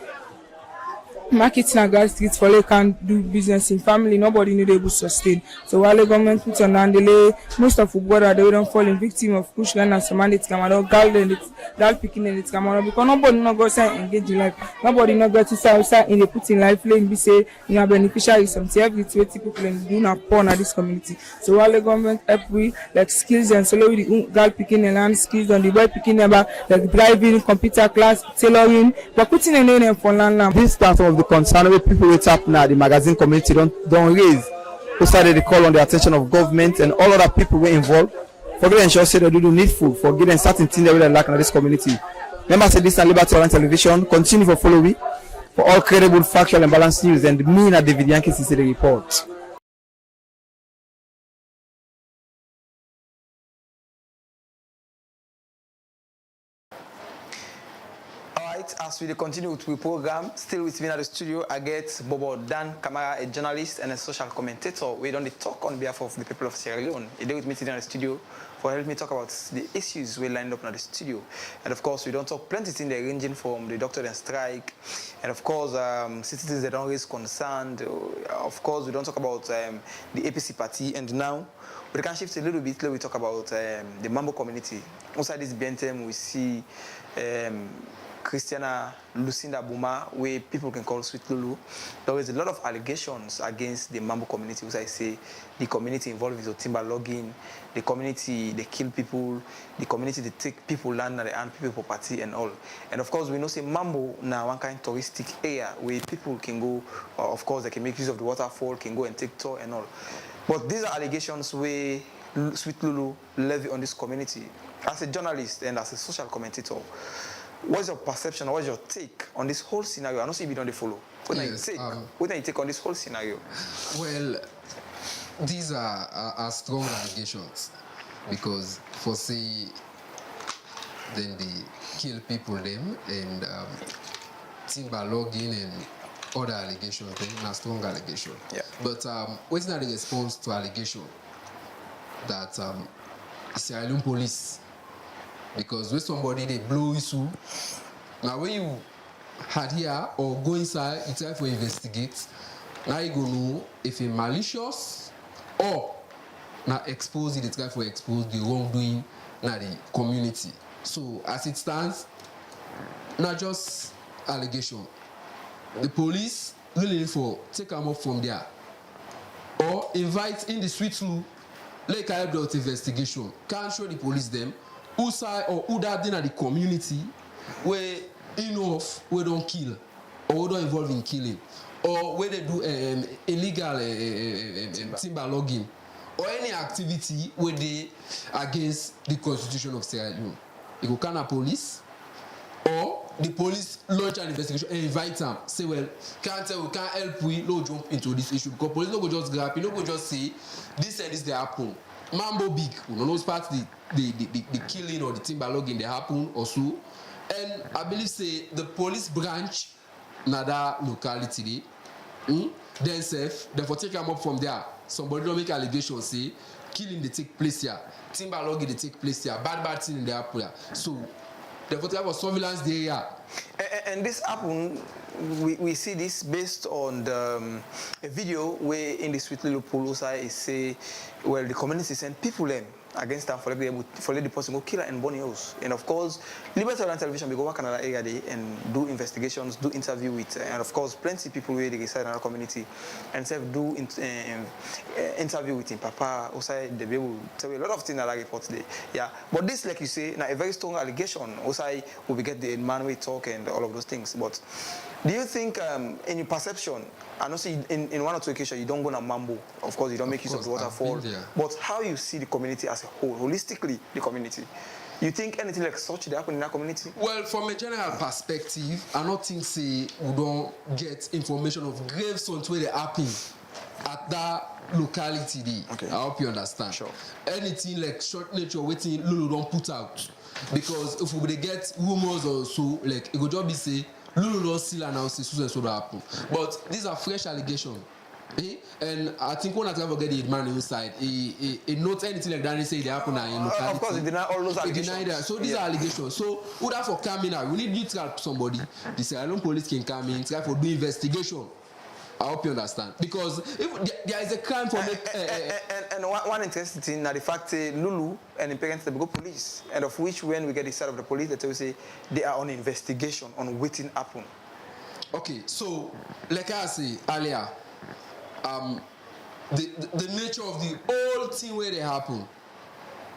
marketing and guys streets for they can do business in family, nobody need able to sustain. So while the government puts on and delay, most of the brother they don't fall in victim of push land and some mandates come out, girl picking and it's come out because nobody not go say engage in life. Nobody not go to say in the put in life lane be say you are beneficiary something every 20 people and do not porn at this community. So while the government help we like skills and solo with the girl picking and land skills on the boy picking about like driving, computer class, tailoring, but putting a name for land. This start of the concern where people wait up now the magazine community don't raise. We started the call on the attention of government and all other people were involved for getting ensure say they do needful for getting certain things that we lack in this community. Remember say this and Liberty Online Television continue for follow me for all credible, factual and balanced news and me and David Yankee CC the report. As we continue with the program, still with me at the studio, I get Bobo Dan Kamara, a journalist and a social commentator. We don't talk on behalf of the people of Sierra Leone. He did with me today in the studio for helping me talk about the issues we lined up in the studio. And of course, we don't talk plenty things ranging from the doctor and strike, and of course, citizens that don't raise concerned. Of course, we don't talk about the APC party, and now we can shift a little bit. We talk about the Mambo community. Outside this BNTM, we see Christiana Lucinda Buma, where people can call Sweet Lulu. There is a lot of allegations against the Mambo community, which I say the community involved with timber logging, the community they kill people, the community they take people land and they earn people property and all. And of course, we know say Mambo now one kind of touristic area where people can go. Of course, they can make use of the waterfall, can go and take tour and all. But these are allegations where Sweet Lulu levy on this community. As a journalist and as a social commentator, what's your perception, what's your take on this whole scenario? I don't see if you don't follow. What do you take on this whole scenario? Well, these are strong allegations because for say then they kill people them and timber logging and other allegations, then a strong allegation. Yeah. But what's not the response to allegation that Sierra Leone police, because when somebody they blow you, now when you had here or go inside, you try to investigate. Now you go know if it's malicious or now expose it, try to expose the wrongdoing in the community. So as it stands, not just allegation. The police really for take them up from there or invite in the Sweet Lou Like I help the investigation. Can't show the police them who side or who that in the community where enough we don't kill or we don't involve in killing or where they do illegal timber logging or any activity where they against the constitution of Sierra Leone. You go can a police or the police launch an investigation and invite them. Say, well, can't help we no jump into this issue because police no go just grab, you no go just say this and this they happen. Mambo big, you know, those parts the killing or the timber logging they happen also. And I believe say the police branch na that locality then safe, therefore take them up from there. Somebody don't make allegations say killing they take place here, timber logging they take place here, bad thing in the happen here. So therefore they have a surveillance there. And this happen, we see this based on a video where in the sweet little Pulusa is say, well, the community send people in against them for the person go kill and burn house. And of course, Liberty Online Television we go work another area day and do investigations, do interview with, and of course, plenty of people where they reside in our community and self do interview with him. Papa, also they be able to tell you a lot of things that I report today. Yeah, but this, like you say, now a very strong allegation. Also, we get the man we talk and all of those things. But do you think, in your perception, I know see in one or two occasions you don't go to Mambo. Of course, you don't make use of the waterfall. But how you see the community as a whole, holistically, the community? You think anything like such that happen in that community? Well, from a general perspective, I don't think say we don't get information of gravestones where they happen at that locality there. Okay. I hope you understand. Sure. Anything like short nature waiting Lulu don't put out. Because if we get rumors or so, like it could just be say Lulu don't still announce this so that happen. But these are fresh allegations. And I think when I ever get the man inside, he not anything like that. They say they happen in locality. Of course, they deny all those allegations. They deny that. So these are allegations. So who that for coming out? We need you to help somebody. The Sierra Leone police can come in, try for do investigation. I hope you understand. Because if there is a crime for and one interesting thing now the fact Lulu and the parents they go police, and of which when we get the side of the police, they tell you say they are on investigation on waiting happen. Okay, so like I say earlier. The nature of the whole thing where they happen,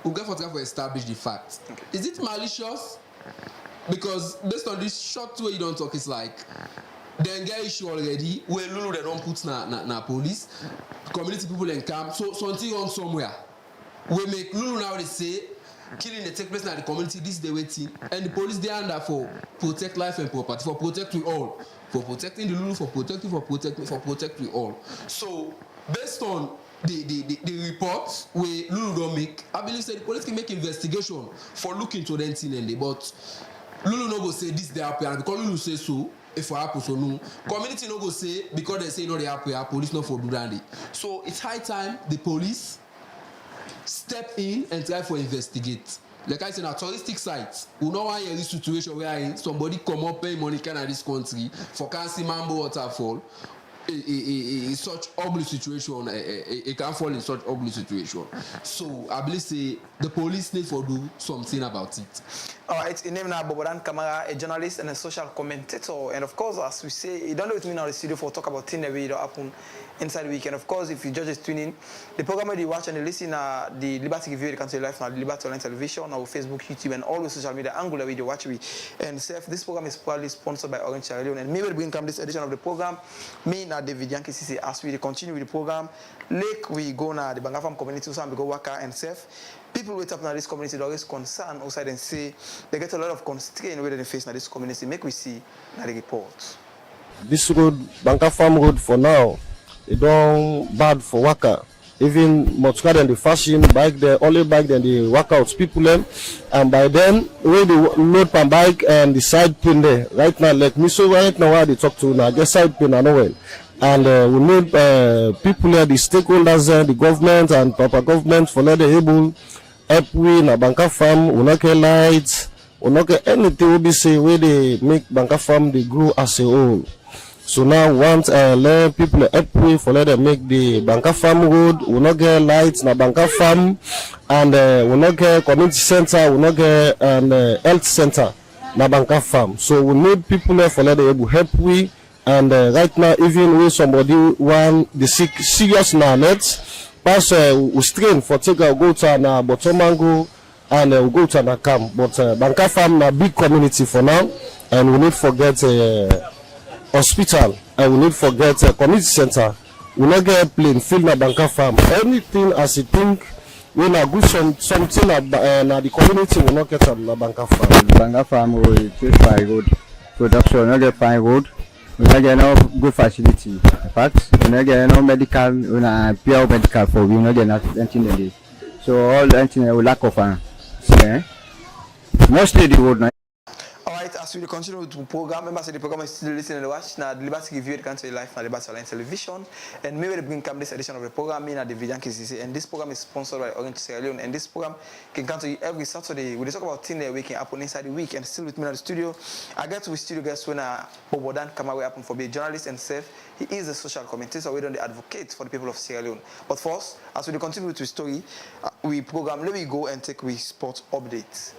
we got to establish the fact. Okay. Is it malicious? Because based on this short way you don't talk, it's like they get issue already where Lulu they don't put na police, community people then come, so something wrong somewhere. We make Lulu now they say killing they take place in the community, this they waiting, and the police they under for protect life and property, for protect we all. For protecting the Lulu, for protecting all. So, based on the reports where Lulu don't make, I believe that the police can make investigation for looking to them thing. But Lulu no go say this they happen because Lulu say so. If it happens so no, community no go say because they say no they happen. Police not for do that. So it's high time the police step in and try for investigate. Like I said, a touristic site, we don't want a situation where somebody come up pay money in this country for can't see Mambo waterfall. Such ugly situation, it can fall in such ugly situation. So I believe say the police need to do something about it. All right, in name now Bobodan Kamara, a journalist and a social commentator, and of course, as we say, you don't know with me now in the studio for talk about things that will happen inside the weekend. Of course, if you just tune in, the program that you watch and you listen the Liberty Review, the Country Life, now the Liberty Online Television, our Facebook, YouTube, and all the social media angle video watch we. And this program is proudly sponsored by Orange Sierra Leone, and maybe we'll bring come this edition of the program. Me now David Yankee CC as we continue with the program. Like we go now the Bangafam community, so we go work and safe. People wait up now this community, they always concern outside and say they get a lot of constraint where they face now this community. Make we see now the reports. This road, Bangafam road for now, it don't bad for Waka. Even much better than the fashion bike, the only bike than the workouts people them. And by then, we the load per bike and the side pin there. Right now, like me so right now where they talk to now, just side pin and well. And we need people there, the stakeholders there, the government and proper government for let the able help we na Bangafam, we not get lights, we not get anything we be say where they make Bangafam they grow as a whole. So now want let people help we for let them make the Bangafam road, we not get lights na Bangafam, and we not get community center, we not get health center na Bangafam. So we need people there for let them able help we. And right now, even when somebody want the sick serious now, pass we strain for take go to na Botomango and we go to na camp. But Banka Farm na big community for now, and we need forget hospital, and we need forget community center. We not get plane field na Banka Farm. Anything as you think we na good something na the community we not get na Banka Farm. Banka Farm we take fine road production, not get fine road. We not get no good facility. In fact, we not get no medical, we not pure medical for we not get anything in this. So all the anything we lack of mostly the road now. Alright, as we continue with the program, members of the program is still listening to watch now the Liberty Review, the country life, and Liberty Online Television. And maybe they bring come this edition of the program in at the Vivian KCC. And this program is sponsored by Orange Sierra Leone. And this program can come to you every Saturday. We talk about things that waking up on inside the week. And still with me in the studio, I get to studio guest when Bobodan Kamawe happen for being a journalist and self. He is a social commentator. We don't the advocate for the people of Sierra Leone. But first, as we continue with the story, we program. Let me go and take we sports updates.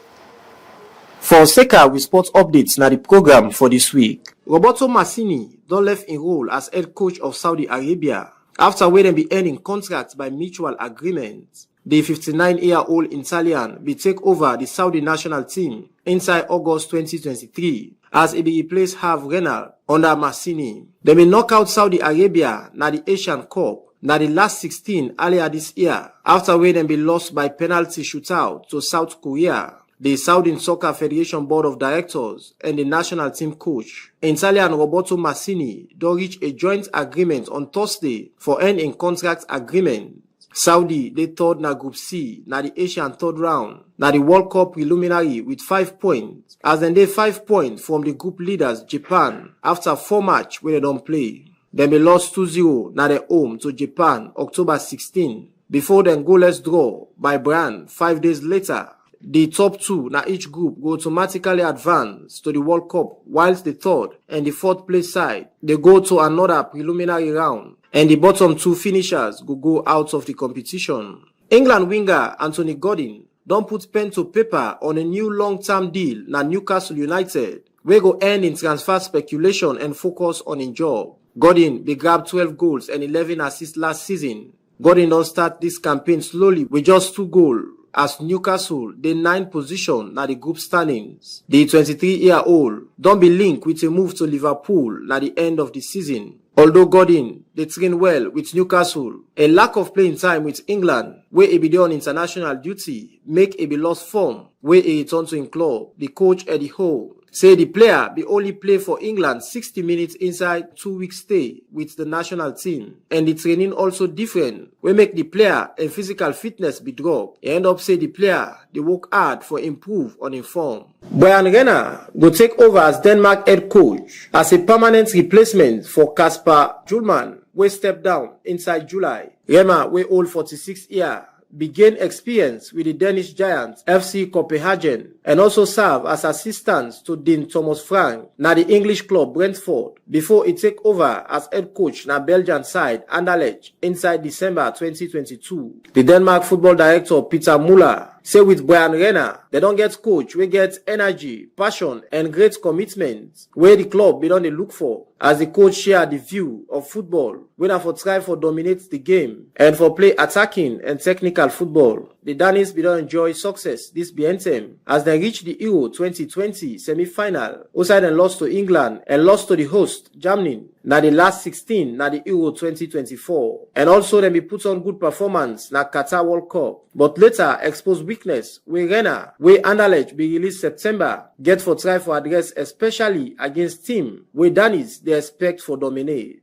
For Seka with sports updates na the program for this week. Roberto Mancini don left in role as head coach of Saudi Arabia after wey dem be earning contracts by mutual agreement. The 59-year-old Italian be take over the Saudi national team inside August 2023 as he be replace Hervé Renard under Mancini. Dem be knock out Saudi Arabia na the Asian Cup na the last 16 earlier this year after wey dem be lost by penalty shootout to South Korea. The Saudi Soccer Federation Board of Directors and the national team coach, Italian Roberto Mancini, don reach a joint agreement on Thursday for ending contract agreement. Saudi, they third na Group C, na the Asian third round, na the World Cup preliminary with 5 points, as then they 5 points from the group leaders Japan after 4 matches where they don't play. Then they lost 2-0 na their home to Japan October 16, before then goalless draw by Brian 5 days later. The top two na each group go automatically advance to the World Cup, whilst the third and the fourth place side they go to another preliminary round, and the bottom two finishers go out of the competition. England winger Anthony Gordon don't put pen to paper on a new long-term deal na Newcastle United, wey go end in transfer speculation and focus on his job. Gordon they grabbed 12 goals and 11 assists last season. Gordon don't start this campaign slowly with just 2 goals. As Newcastle, the 9th position na the group standings. The 23-year-old don't be linked with a move to Liverpool na the end of the season. Although Gordon, they train well with Newcastle, a lack of playing time with England, where he be on international duty, make he be lost form, where he return to in club. The coach Eddie Howe say the player be only play for England 60 minutes inside 2-week stay with the national team. And the training also different, we make the player and physical fitness be dropped. He end up say the player, they work hard for improve on his form. Brian Renard go take over as Denmark head coach as a permanent replacement for Kasper Julman, we step down inside July. Renard, we old 46 years, began experience with the Danish giants FC Copenhagen and also serve as assistant to Dean Thomas Frank na the English club Brentford before he take over as head coach na Belgian side Anderlecht inside December 2022. The Denmark football director Peter Muller say with Brian Renard, they don't get coach, we get energy, passion, and great commitment where the club be don't look for. As the coach share the view of football, whether for try for dominate the game and for play attacking and technical football. The Danes be don't enjoy success this anthem as they reach the Euro 2020 semi-final. Outside and lost to England and lost to the host Germany. Na the last 16 na the Euro 2024. And also they be put on good performance na Qatar World Cup. But later expose weakness where Renard, where Anderlecht be released September, get for try for address especially against team where Danes they expect for dominate.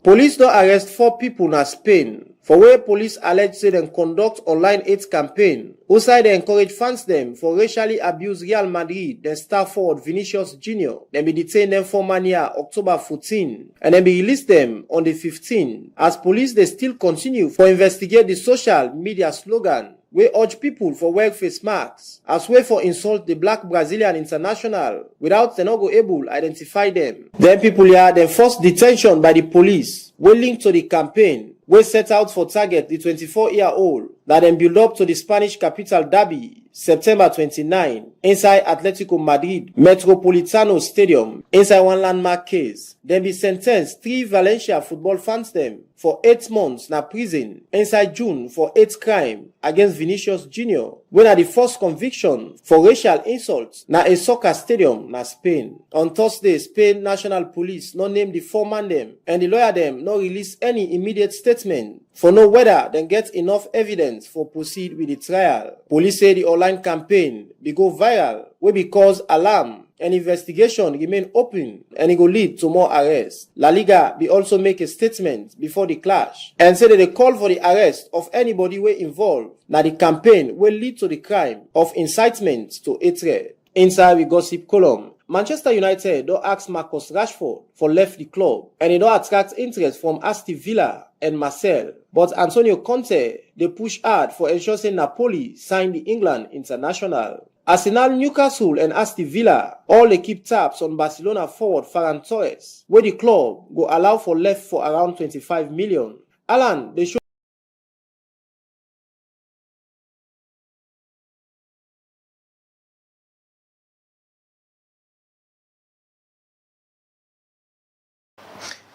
Police don't arrest 4 people na Spain for where police allege say them conduct online hate campaign. Outside they encourage fans them for racially abuse Real Madrid, then star forward Vinicius Jr. Then be detained them for mania October 14 and then be released them on the 15th. As police they still continue for investigate the social media slogan we urge people for wear face masks as way for insult the black Brazilian international without they not go able identify them. Then people here then forced detention by the police we linked to the campaign we set out for target the 24-year-old that then build up to the Spanish capital derby September 29 inside Atletico Madrid Metropolitano Stadium inside one landmark case. Then be sentenced 3 Valencia football fans them for 8 months na prison inside June for 8 crime against Vinicius Jr. when na the first conviction for racial insult na a soccer stadium na Spain. On Thursday, Spain National Police no name the 4 man dem and the lawyer dem no release any immediate statement for know whether dem get enough evidence for proceed with the trial. Police say the online campaign be go viral wey be cause alarm and investigation remain open and it go lead to more arrests. La Liga be also make a statement before the clash and say that they call for the arrest of anybody wey involved na the campaign will lead to the crime of incitement to hatred. Inside we gossip column, Manchester United don ask Marcus Rashford for left the club and it don attract interest from Aston Villa and Marseille. But Antonio Conte dey push hard for ensuring Napoli sign the England international. Arsenal, Newcastle and Aston Villa all dey keep tabs on Barcelona forward Ferran Torres, where the club go allow for left for around 25 million. Alan, they show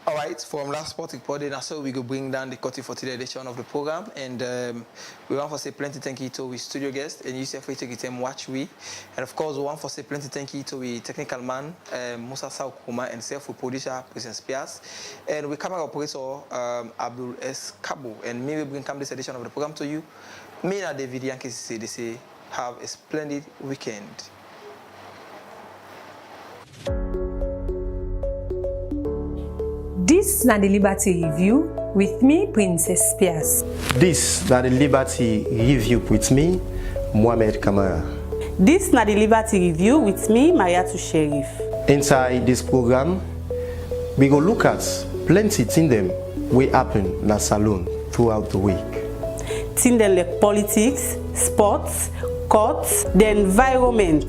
Alright, from last sport reporting, so we go bring down the curtain for today's edition of the program. And we want to say plenty thank you to our studio guest and UCF take it and watch we. And of course, we want to say plenty thank you to the technical man, Musa Saukuma, and self-producer, President Spears. And we camera operator, Abdul S. Kabo. And me, we bring this edition of the program to you. Me and David Yankee say, they say, have a splendid weekend. This na the Liberty Review with me, Princess Spears. This na the Liberty Review with me, Mohamed Kamara. This na the Liberty Review with me, Mariatu Sheriff. Inside this program, we go look at plenty things them wey happen na salon throughout the week. Things them like politics, sports, courts, the environment,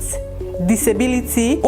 disability,